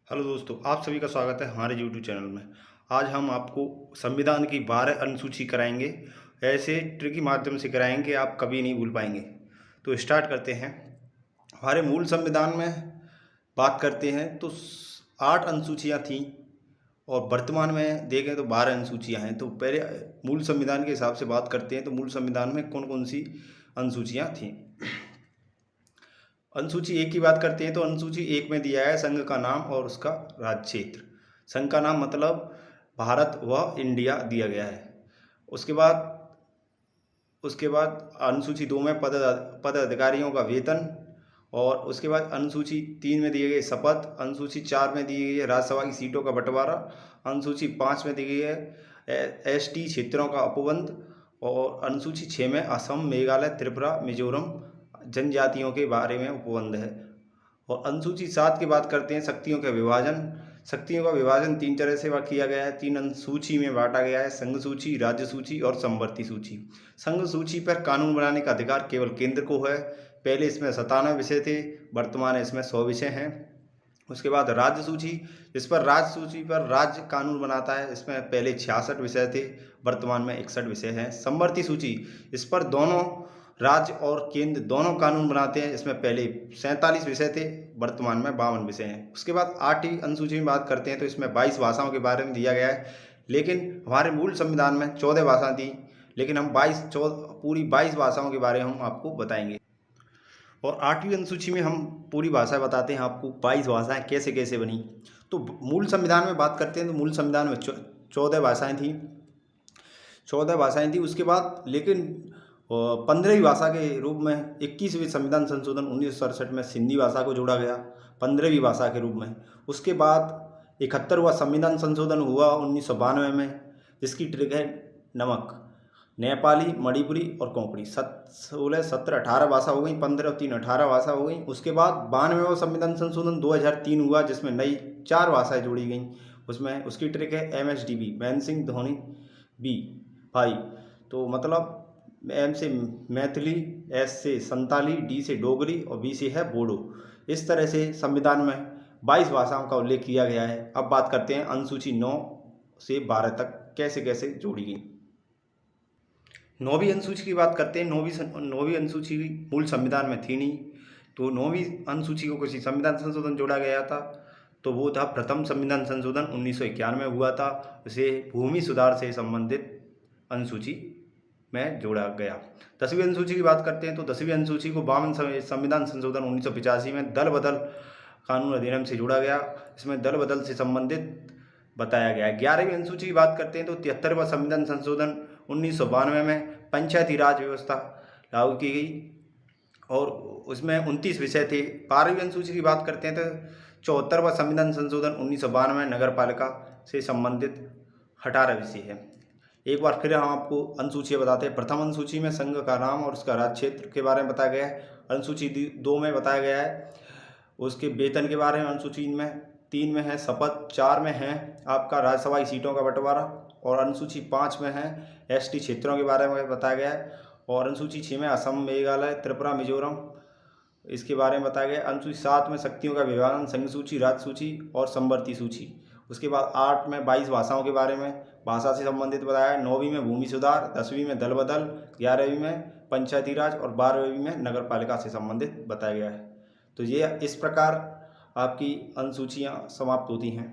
Hello दोस्तों, आप सभी का स्वागत है हमारे यूट्यूब चैनल में। आज हम आपको संविधान की 12 अनुसूची कराएंगे। ऐसे ट्रिकी माध्यम से कराएंगे आप कभी नहीं भूल पाएंगे। तो स्टार्ट करते हैं। हमारे मूल संविधान में बात करते हैं तो 8 अनुसूचियाँ थीं और वर्तमान में देखें तो 12 अनुसूचियाँ हैं। तो पहले मूल संविधान के हिसाब से बात करते हैं तो मूल संविधान में कौन कौन सी अनुसूचियाँ थीं। अनुसूची एक की बात करते हैं तो अनुसूची एक में दिया है संघ का नाम और उसका राज्य क्षेत्र। संघ का नाम मतलब भारत व इंडिया दिया गया है। उसके बाद अनुसूची 2 में पद अधिकारियों का वेतन, और उसके बाद अनुसूची 3 में दिए गए शपथ, अनुसूची 4 में दी गई है राज्यसभा की सीटों का बंटवारा, अनुसूची 5 में दी गई है एसटी क्षेत्रों का उपबंध, और अनुसूची 6 में असम, मेघालय, त्रिपुरा, मिजोरम जनजातियों के बारे में उपबंध है। और अनुसूची 7 की बात करते हैं शक्तियों का विभाजन। शक्तियों का विभाजन 3 तरह से किया गया है, 3 अनुसूची में बांटा गया है: संघ सूची, राज्य सूची और समवर्ती सूची। संघ सूची पर कानून बनाने का अधिकार केवल केंद्र को है। पहले इसमें 97 विषय थे, वर्तमान इसमें 100 विषय हैं। उसके बाद राज्य सूची, इस पर राज्य सूची पर राज्य कानून बनाता है। इसमें पहले 66 विषय थे, वर्तमान में 61 विषय हैं। समवर्ती सूची, इस पर दोनों राज्य और केंद्र दोनों कानून बनाते हैं। इसमें पहले 47 विषय थे, वर्तमान में 52 विषय हैं। उसके बाद 8वीं अनुसूची में बात करते हैं तो इसमें 22 भाषाओं के बारे में दिया गया है, लेकिन हमारे मूल संविधान में 14 भाषा थी, लेकिन हम पूरी 22 भाषाओं के बारे में हम आपको बताएंगे। और 8वीं अनुसूची में हम पूरी भाषा बताते हैं आपको, 22 भाषाएं कैसे कैसे बनी। तो मूल संविधान में बात करते हैं तो मूल संविधान में 14 भाषाएं थी, 14 भाषाएं थी। उसके बाद लेकिन 15वीं भाषा के रूप में 21वें संविधान संशोधन 1967 में सिंधी भाषा को जोड़ा गया, 15वीं भाषा के रूप में। उसके बाद 71वां संविधान संशोधन हुआ 1992 में, जिसकी ट्रिक है नमक। नेपाली, मणिपुरी और कोंकणी 16, 17, 18 भाषा हो गई, 15 और 3 18 भाषा हो गई। उसके बाद 92वां संविधान संशोधन 2003 हुआ, जिसमें नई 4 भाषाएं जोड़ी गई। उसमें उसकी ट्रिक है MSDB, महेंद्र सिंह धोनी बी भाई। तो मतलब M से मैथिली, S से संताली, D से डोगरी और B से है बोडो। इस तरह से संविधान में 22 भाषाओं का उल्लेख किया गया है। अब बात करते हैं अनुसूची 9 से 12 तक कैसे कैसे जोड़ी गई। 9वीं अनुसूची की बात करते हैं। 9वीं अनुसूची मूल संविधान में थी नहीं, तो 9वीं अनुसूची को किसी संविधान संशोधन जोड़ा गया था, तो वो था प्रथम संविधान संशोधन 1991 में हुआ था। उसे भूमि सुधार से संबंधित अनुसूची में जोड़ा गया। 10वीं अनुसूची की बात करते हैं तो 10वीं अनुसूची को 52 संविधान संशोधन 1985 में दल बदल कानून अधिनियम से जोड़ा गया। इसमें दल बदल से संबंधित बताया गया है। 11वीं अनुसूची की बात करते हैं तो 73वां संविधान संशोधन 1992 में पंचायती राज व्यवस्था लागू की गई और उसमें 29 विषय थे। 12वीं अनुसूची की बात करते हैं तो 74वां संविधान संशोधन 1992 नगर पालिका से संबंधित 18 विषय है। एक बार फिर हम आपको अनुसूचियाँ बताते हैं। प्रथम अनुसूची में संघ का नाम और उसका राज्य क्षेत्र के बारे में बताया गया है। अनुसूची 2 में बताया गया है उसके वेतन के बारे में। अनुसूची में 3 में है शपथ, 4 में है आपका राज्यसभा की सीटों का बंटवारा, और अनुसूची 5 में है एसटी क्षेत्रों के बारे में बताया गया है, और अनुसूची 6 में असम, मेघालय, त्रिपुरा, मिजोरम इसके बारे में बताया गया है। अनुसूची 7 में शक्तियों का विभाजन, संघ सूची, राज्य सूची और समवर्ती सूची। उसके बाद 8 में 22 भाषाओं के बारे में भाषा से संबंधित बताया है। 9वीं में भूमि सुधार, 10वीं में दल बदल, 11वीं में पंचायती राज और 12वीं में नगर पालिका से संबंधित बताया गया है। तो ये इस प्रकार आपकी अनुसूचियाँ समाप्त होती हैं।